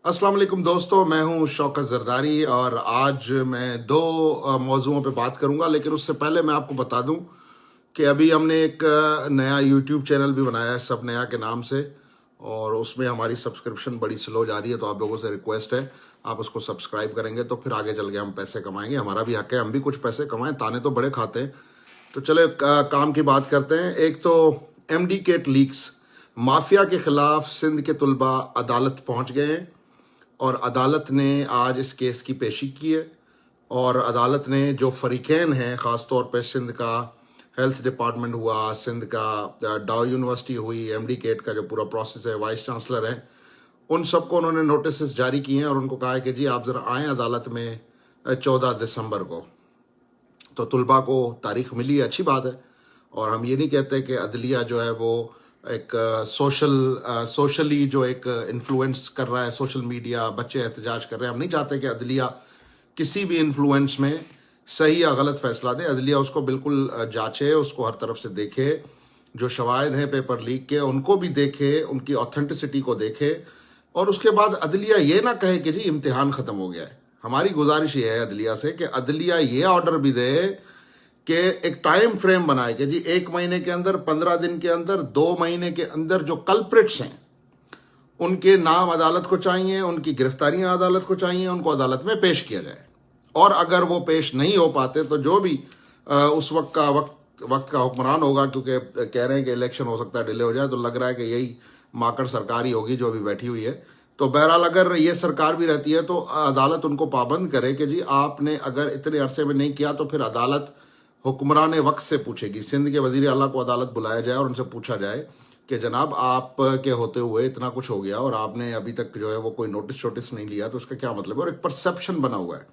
अस्सलाम वालेकुम दोस्तों, मैं हूं शौकत जरदारी और आज मैं दो मौज़ुओं पे बात करूंगा। लेकिन उससे पहले मैं आपको बता दूं कि अभी हमने एक नया यूट्यूब चैनल भी बनाया है सब नया के नाम से, और उसमें हमारी सब्सक्रिप्शन बड़ी स्लो जा रही है। तो आप लोगों से रिक्वेस्ट है, आप उसको सब्सक्राइब करेंगे तो फिर आगे चल के हम पैसे कमाएंगे। हमारा भी हक है, हम भी कुछ पैसे कमाएं, ताने तो बड़े खाते हैं। तो चले काम की बात करते हैं। एक तो एमडी केट लीक्स माफिया के खिलाफ सिंध के तुलबा अदालत पहुंच गए हैं और अदालत ने आज इस केस की पेशी की है। और अदालत ने जो फरीकैन हैं, ख़ास तौर पे सिंध का हेल्थ डिपार्टमेंट हुआ, सिंध का डाउ यूनिवर्सिटी हुई, एमडी केट का जो पूरा प्रोसेस है, वाइस चांसलर हैं, उन सबको उन्होंने नोटिस जारी किए हैं और उनको कहा है कि जी आप ज़रा आएँ अदालत में 14 दिसंबर को। तो तुलबा को तारीख मिली है, अच्छी बात है। और हम ये नहीं कहते कि अदलिया जो है वो एक सोशली जो एक इन्फ्लुएंस कर रहा है, सोशल मीडिया, बच्चे एहतजाज कर रहे हैं। हम नहीं चाहते कि अदलिया किसी भी इन्फ्लुएंस में सही या गलत फैसला दे। अदलिया उसको बिल्कुल जांचे, उसको हर तरफ से देखे, जो शवाहिद हैं पेपर लीक के उनको भी देखे, उनकी ऑथेंटिसिटी को देखे, और उसके बाद अदलिया ये ना कहे कि जी इम्तिहान ख़त्म हो गया है। हमारी गुजारिश ये है अदलिया से कि अदलिया ये ऑर्डर भी दे कि एक टाइम फ्रेम बनाए कि जी 1 महीने के अंदर, 15 दिन के अंदर, 2 महीने के अंदर जो कल्प्रिट्स हैं उनके नाम अदालत को चाहिए, उनकी गिरफ्तारियां अदालत को चाहिए, उनको अदालत में पेश किया जाए। और अगर वो पेश नहीं हो पाते तो जो भी उस वक्त का हुक्मरान होगा, क्योंकि कह रहे हैं कि इलेक्शन हो सकता है डिले हो जाए, तो लग रहा है कि यही माकड़ सरकार ही होगी जो अभी बैठी हुई है। तो बहरहाल अगर ये सरकार भी रहती है तो अदालत उनको पाबंद करे कि जी आपने अगर इतने अरसे में नहीं किया तो फिर अदालत हुक्मरान वक्त से पूछेगी। सिंध के वजीर आला को अदालत बुलाया जाए और उनसे पूछा जाए कि जनाब आप के होते हुए इतना कुछ हो गया और आपने अभी तक जो है वो कोई नोटिस नहीं लिया, तो उसका क्या मतलब है। और एक परसेप्शन बना हुआ है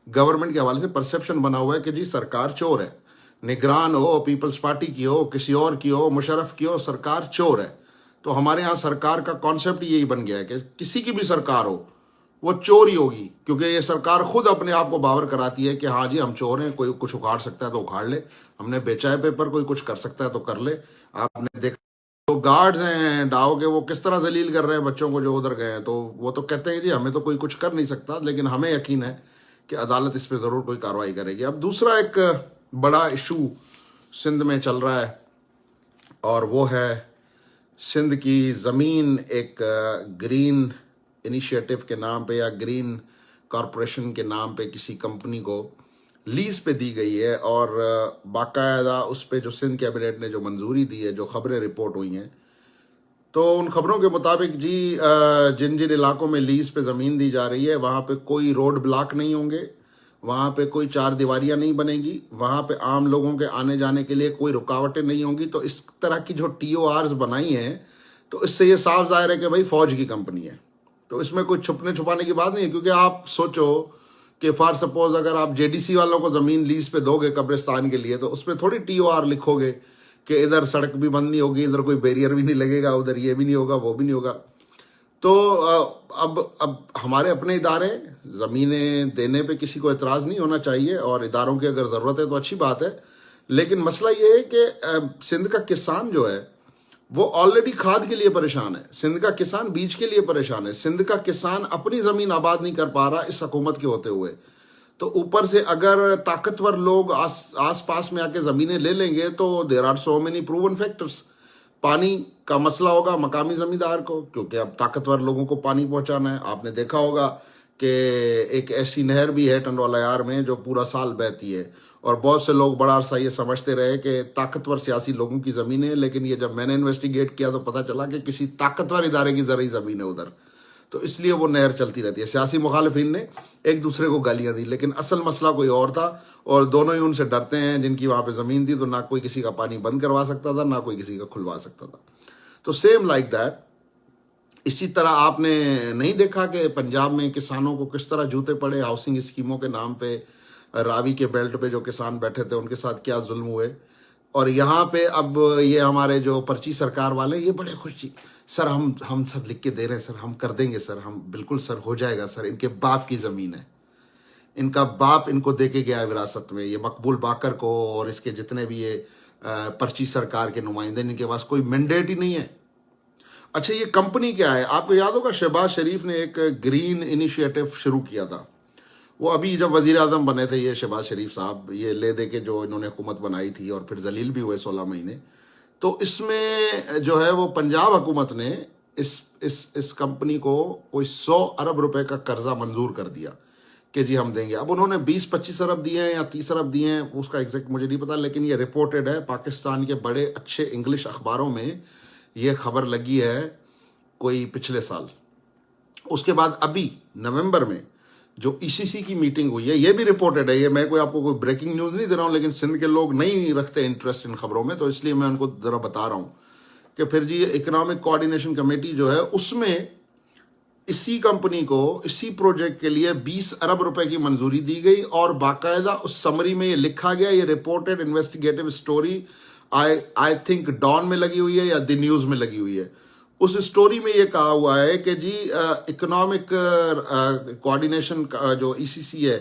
गवर्नमेंट के हवाले से, परसेप्शन बना हुआ है कि जी सरकार चोर है। निगरान हो, पीपल्स पार्टी की हो, किसी और की हो, मुशर्रफ की हो, सरकार चोर है। तो हमारे यहाँ सरकार का कॉन्सेप्ट यही बन गया है कि किसी की भी सरकार हो वो चोर ही होगी, क्योंकि ये सरकार खुद अपने आप को बावर कराती है कि हाँ जी हम चोर हैं, कोई कुछ उखाड़ सकता है तो उखाड़ ले, हमने बेचा है पेपर, कोई कुछ कर सकता है तो कर ले। आपने देखा तो गार्ड्स हैं डाओ के, वो किस तरह जलील कर रहे हैं बच्चों को जो उधर गए हैं। तो वो तो कहते हैं जी हमें तो कोई कुछ कर नहीं सकता, लेकिन हमें यकीन है कि अदालत इस पर ज़रूर कोई कार्रवाई करेगी। अब दूसरा एक बड़ा इशू सिंध में चल रहा है और वो है सिंध की ज़मीन एक ग्रीन इनिशिएटिव के नाम पे या ग्रीन कॉरपोरेशन के नाम पे किसी कंपनी को लीज पे दी गई है। और बाकायदा उस पे जो सिंध कैबिनेट ने जो मंजूरी दी है, जो खबरें रिपोर्ट हुई हैं, तो उन खबरों के मुताबिक जी जिन जिन इलाकों में लीज पे ज़मीन दी जा रही है वहाँ पे कोई रोड ब्लॉक नहीं होंगे, वहाँ पे कोई चार दीवारियाँ नहीं बनेगी, वहाँ पे आम लोगों के आने जाने के लिए कोई रुकावटें नहीं होंगी। तो इस तरह की जो TORs बनाई हैं, तो इससे ये साफ जाहिर है कि भाई फौज की कंपनी है। तो इसमें कोई छुपने छुपाने की बात नहीं है, क्योंकि आप सोचो कि फॉर सपोज अगर आप JDC वालों को ज़मीन लीज पे दोगे कब्रिस्तान के लिए, तो उसमें थोड़ी TOR लिखोगे कि इधर सड़क भी बंद नहीं होगी, इधर कोई बैरियर भी नहीं लगेगा, उधर ये भी नहीं होगा, वो भी नहीं होगा। तो अब हमारे अपने इदारे, ज़मीनें देने पे किसी को एतराज़ नहीं होना चाहिए, और इदारों की अगर ज़रूरत है तो अच्छी बात है। लेकिन मसला ये है कि सिंध का किसान जो है वो ऑलरेडी खाद के लिए परेशान है, सिंध का किसान बीज के लिए परेशान है, सिंध का किसान अपनी ज़मीन आबाद नहीं कर पा रहा इस हुकूमत के होते हुए। तो ऊपर से अगर ताकतवर लोग आस पास में आके ज़मीनें ले लेंगे तो there are so many proven factors. पानी का मसला होगा मकामी ज़मींदार को, क्योंकि अब ताकतवर लोगों को पानी पहुंचाना है। आपने देखा होगा कि एक ऐसी नहर भी है टंडवाला यार में जो पूरा साल बहती है, और बहुत से लोग बड़ा अरसा ये समझते रहे कि ताकतवर सियासी लोगों की ज़मीन है, लेकिन ये जब मैंने इन्वेस्टिगेट किया तो पता चला कि किसी ताकतवर इदारे की ज़रूरी ज़मीन है उधर। तो इसलिए वो नहर चलती रहती है। सियासी मुखालिफिन ने एक दूसरे को गालियां दी, लेकिन असल मसला कोई और था, और दोनों ही उनसे डरते हैं जिनकी वहाँ पे ज़मीन थी। तो ना कोई किसी का पानी बंद करवा सकता था, ना कोई किसी का खुलवा सकता था। तो सेम लाइक दैट, इसी तरह आपने नहीं देखा कि पंजाब में किसानों को किस तरह जूते पड़े हाउसिंग स्कीमों के नाम पे, रावी के बेल्ट पे जो किसान बैठे थे उनके साथ क्या जुल्म हुए। और यहाँ पे अब ये हमारे जो पर्ची सरकार वाले ये बड़े खुशी, सर हम सब लिख के दे रहे हैं सर, हम कर देंगे सर, हम बिल्कुल सर हो जाएगा सर, इनके बाप की ज़मीन है, इनका बाप इनको दे के गया है विरासत में, ये मकबूल बाकर को और इसके जितने भी ये पर्ची सरकार के नुमाइंदे, इनके पास कोई मैंडेट ही नहीं है। अच्छा, ये कंपनी क्या है? आपको याद होगा शहबाज शरीफ ने एक ग्रीन इनिशिएटिव शुरू किया था। वो अभी जब वजीर आजम बने थे ये शहबाज शरीफ साहब, ये ले दे के जो इन्होंने हुकूमत बनाई थी और फिर जलील भी हुए 16 महीने, तो इसमें जो है वो पंजाब हुकूमत ने इस कंपनी को कोई 100 अरब रुपए का कर्जा मंजूर कर दिया कि जी हम देंगे। अब उन्होंने 20-25 अरब दिए हैं या 30 अरब दिए हैं, उसका एग्जैक्ट मुझे नहीं पता, लेकिन ये रिपोर्टेड है, पाकिस्तान के बड़े अच्छे इंग्लिश अखबारों में ये खबर लगी है कोई पिछले साल। उसके बाद अभी नवंबर में जो ईसीसी की मीटिंग हुई है, ये भी रिपोर्टेड है, ये मैं कोई आपको कोई ब्रेकिंग न्यूज़ नहीं दे रहा हूँ, लेकिन सिंध के लोग नहीं रखते इंटरेस्ट इन खबरों में, तो इसलिए मैं उनको ज़रा बता रहा हूँ कि फिर जी इकोनॉमिक कोऑर्डिनेशन कमेटी जो है उसमें इसी कंपनी को इसी प्रोजेक्ट के लिए 20 अरब रुपए की मंजूरी दी गई, और बाकायदा उस समरी में ये लिखा गया, ये reported investigative story I think Dawn में लगी हुई है या द न्यूज़ में लगी हुई है। उस स्टोरी में ये कहा हुआ है कि जी इकोनॉमिक कोऑर्डिनेशन का जो ईसीसी है,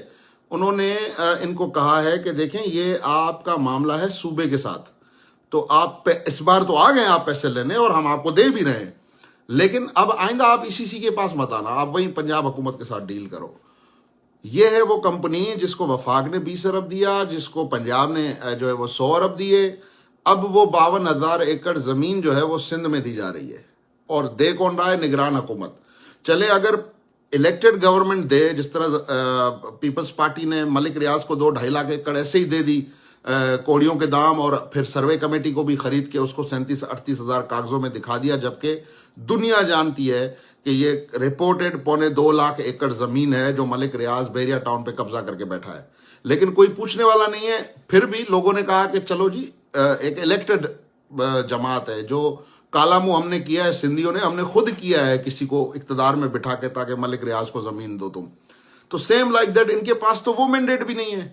उन्होंने इनको कहा है कि देखें ये आपका मामला है सूबे के साथ, तो आप इस बार तो आ गए आप पैसे लेने और हम आपको दे भी रहे हैं, लेकिन अब आइंदा आप ईसीसी के पास मत आना, आप वहीं पंजाब हुकूमत के साथ डील करो। ये है वो कंपनी जिसको वफाक ने 20 अरब दिया, जिसको पंजाब ने जो है वो 100 अरब दिए। अब वो 52,000 एकड़ जमीन जो है वो सिंध में दी जा रही है, और दे कौन रहा है? निगरान हुकूमत। चले अगर इलेक्टेड गवर्नमेंट दे, जिस तरह पीपल्स पार्टी ने मलिक रियाज को 2-2.5 लाख एकड़ ऐसे ही दे दी कोड़ियों के दाम, और फिर सर्वे कमेटी को भी खरीद के उसको 37-38 हजार कागजों में दिखा दिया, जबकि दुनिया जानती है कि ये रिपोर्टेड 2.25 लाख एकड़ जमीन है जो मलिक रियाज बैरिया टाउन पे कब्जा करके बैठा है, लेकिन कोई पूछने वाला नहीं है। फिर भी लोगों ने कहा कि चलो जी एक इलेक्टेड जमात है, जो काला मुंह हमने किया है, सिंधियों ने, हमने खुद किया है किसी को इक्तदार में बिठा के ताकि मलिक रियाज को जमीन दो तुम, तो सेम लाइक दैट इनके पास तो वो मैंडेट भी नहीं है।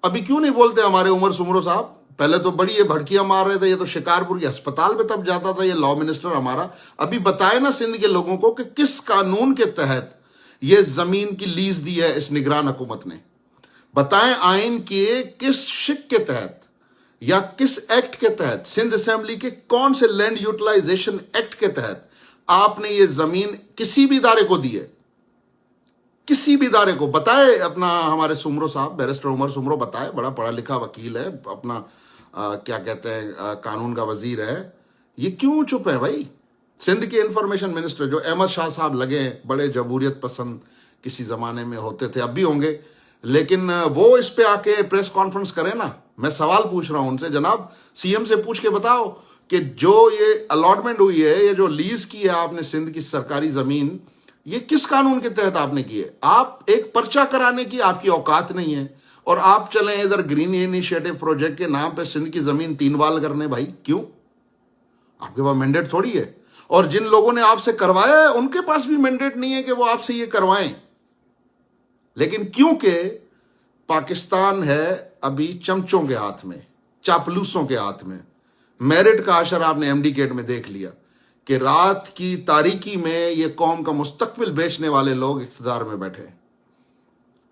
अभी क्यों नहीं बोलते हमारे उमर सुमरो साहब? पहले तो बड़ी ये भड़कियां मार रहे थे, ये तो शिकारपुर के अस्पताल में तब जाता था ये लॉ मिनिस्टर हमारा। अभी बताए ना सिंध के लोगों को कि किस कानून के तहत ये जमीन की लीज दी है इस निगरान हुकूमत ने, बताएं आइन के किस शिक के तहत या किस एक्ट के तहत, सिंध असेंबली के कौन से लैंड यूटिलाइजेशन एक्ट के तहत आपने ये जमीन किसी भी इदारे को दी है? किसी भी इदारे को बताए। अपना हमारे सुमरो साहब, बैरिस्टर उमर सुमरो बताए, बड़ा पढ़ा लिखा वकील है, अपना क्या कहते हैं कानून का वजीर है, ये क्यों चुप है भाई? सिंध के इंफॉर्मेशन मिनिस्टर जो अहमद शाह साहब लगे हैं, बड़े जमहूरियत पसंद किसी जमाने में होते थे, अब भी होंगे, लेकिन वो इस पे आके प्रेस कॉन्फ्रेंस करें ना। मैं सवाल पूछ रहा हूं उनसे, जनाब सीएम से पूछ के बताओ कि जो ये अलॉटमेंट हुई है, ये जो लीज की है आपने सिंध की सरकारी जमीन, ये किस कानून के तहत आपने की है? आप एक पर्चा कराने की आपकी औकात नहीं है, और आप चलें इधर ग्रीन इनिशिएटिव प्रोजेक्ट के नाम पे सिंध की जमीन 3 वाल करने। भाई क्यों? आपके पास मैंडेट थोड़ी है, और जिन लोगों ने आपसे करवाया है उनके पास भी मैंडेट नहीं है कि वो आपसे ये करवाएं। लेकिन क्योंकि पाकिस्तान है अभी चमचों के हाथ में, चापलूसों के हाथ में, मेरिट का असर आपने एमडी गेट में देख लिया कि रात की तारीकी में ये कौम का मुस्तकबिल बेचने वाले लोग इख्तिदार में बैठे हैं,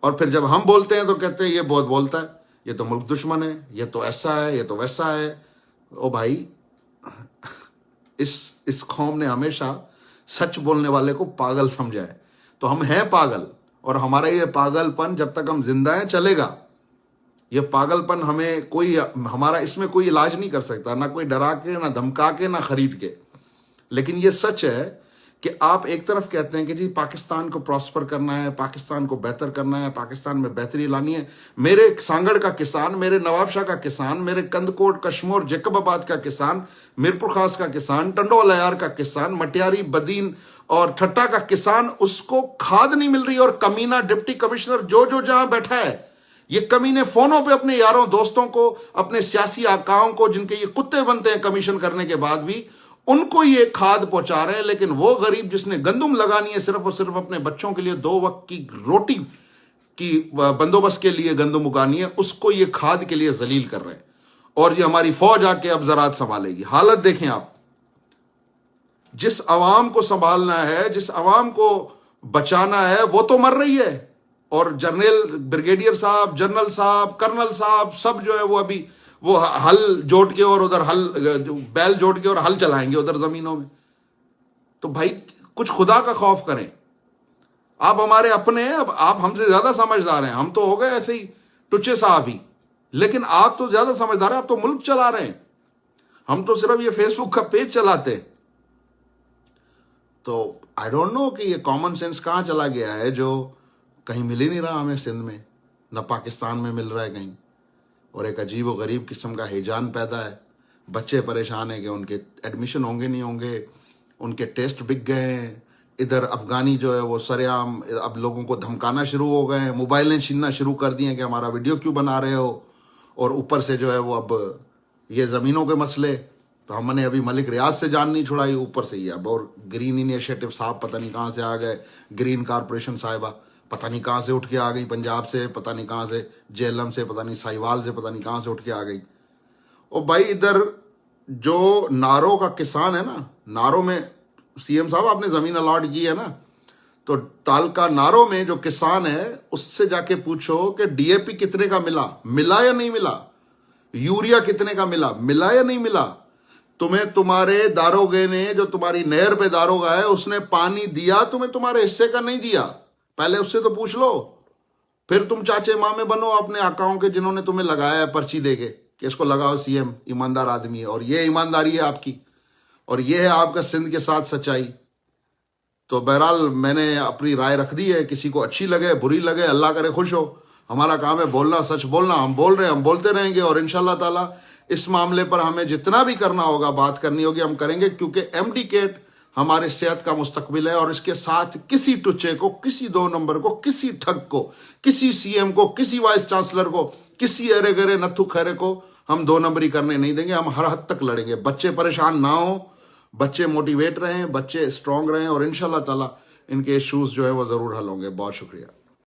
और फिर जब हम बोलते हैं तो कहते हैं ये बहुत बोलता है, ये तो मुल्क दुश्मन है, ये तो ऐसा है, ये तो वैसा है। ओ भाई, इस कौम ने हमेशा सच बोलने वाले को पागल समझा है, तो हम हैं पागल, और हमारा ये पागलपन जब तक हम जिंदा हैं चलेगा। ये पागलपन हमें कोई, हमारा इसमें कोई इलाज नहीं कर सकता, ना कोई डरा के, ना धमका के, ना खरीद के। लेकिन ये सच है कि आप एक तरफ कहते हैं कि जी पाकिस्तान को प्रॉस्पर करना है, पाकिस्तान को बेहतर करना है, पाकिस्तान में बेहतरी लानी है। मेरे सांगड़ का किसान, मेरे नवाबशाह का किसान, मेरे कंदकोट, कश्मोर, जैकबाबाद का किसान, मीरपुर खास का किसान, टंडोल अयार का किसान, मटियारी, बदीन और ठट्टा का किसान, उसको खाद नहीं मिल रही, और कमीना डिप्टी कमिश्नर जो जहां बैठा है, ये कमीने फोनों पे अपने यारों दोस्तों को, अपने सियासी आकाओं को, जिनके ये कुत्ते बनते हैं कमीशन करने के बाद भी, उनको ये खाद पहुंचा रहे हैं। लेकिन वो गरीब जिसने गंदुम लगानी है सिर्फ और सिर्फ अपने बच्चों के लिए, 2 वक्त की रोटी की बंदोबस्त के लिए गंदुम उगानी है, उसको ये खाद के लिए जलील कर रहे हैं। और ये हमारी फौज आके अब ज़रात संभालेगी। हालत देखें आप, जिस अवाम को संभालना है, जिस अवाम को बचाना है, वो तो मर रही है, और जनरल, ब्रिगेडियर साहब, जनरल साहब, कर्नल साहब, सब जो है वो अभी वो हल जोड़ के और उधर हल, बैल जोड़ के और हल चलाएंगे उधर जमीनों में। तो भाई कुछ खुदा का खौफ करें। आप हमारे अपने हैं, अब आप हमसे ज्यादा समझदार हैं। हम तो हो गए ऐसे ही टुच्चे साहब ही, लेकिन आप तो ज्यादा समझदार हैं। आप तो मुल्क चला रहे हैं, हम तो सिर्फ ये फेसबुक का पेज चलाते हैं। तो आई डोंट नो कि ये कॉमन सेंस कहाँ चला गया है, जो कहीं मिल ही नहीं रहा हमें सिंध में, न पाकिस्तान में मिल रहा है कहीं। और एक अजीब व गरीब किस्म का हिजान पैदा है। बच्चे परेशान हैं कि उनके एडमिशन होंगे नहीं होंगे, उनके टेस्ट बिक गए हैं। इधर अफगानी जो है वो सरेआम अब लोगों को धमकाना शुरू हो गए हैं, मोबाइलें छीनना शुरू कर दिए कि हमारा वीडियो क्यों बना रहे हो। और ऊपर से जो है वो अब ये ज़मीनों के मसले, तो हमने अभी मलिक रियाज से जान नहीं छुड़ाई, ऊपर से ये अब और ग्रीन इनिशिएटिव साहब पता नहीं कहाँ से आ गए, ग्रीन कारपोरेशन साहिबा पता नहीं कहाँ से उठ के आ गई, पंजाब से पता नहीं कहाँ से, जेलम से पता नहीं, साहिवाल से पता नहीं कहाँ से उठ के आ गई। और भाई इधर जो नारों का किसान है ना, नारों में सीएम साहब आपने जमीन अलॉट की है ना, तो तालका नारों में जो किसान है उससे जाके पूछो कि डीएपी कितने का मिला या नहीं मिला, यूरिया कितने का मिला या नहीं मिला। तुम्हें तुम्हारे दारोगे ने, जो तुम्हारी नहर पे दारोगा है, उसने पानी दिया तुम्हें, तुम्हारे हिस्से का नहीं दिया, पहले उससे तो पूछ लो। फिर तुम चाचे मामे बनो अपने आकाओं के, जिन्होंने तुम्हें लगाया है पर्ची देके कि इसको लगाओ, सीएम ईमानदार आदमी है। और ये ईमानदारी है आपकी, और ये है आपका सिंध के साथ सच्चाई। तो बहरहाल मैंने अपनी राय रख दी है, किसी को अच्छी लगे बुरी लगे, अल्लाह करे खुश हो। हमारा काम है बोलना, सच बोलना। हम बोल रहे हैं, हम बोलते रहेंगे, और इंशाल्लाह ताला इस मामले पर हमें जितना भी करना होगा, बात करनी होगी, हम करेंगे, क्योंकि एमडी केट हमारे सेहत का मुस्तकबिल है। और इसके साथ किसी टुच्चे को, किसी 2 नंबर को, किसी ठग को, किसी सीएम को, किसी वाइस चांसलर को, किसी अरे गरे नत्थु खैरे को हम 2 नंबरी करने नहीं देंगे। हम हर हद तक लड़ेंगे। बच्चे परेशान ना हो, बच्चे मोटिवेट रहें, बच्चे स्ट्रांग रहें, और इंशाल्लाह ताला इनके इश्यूज जो है वो जरूर हल होंगे। बहुत शुक्रिया।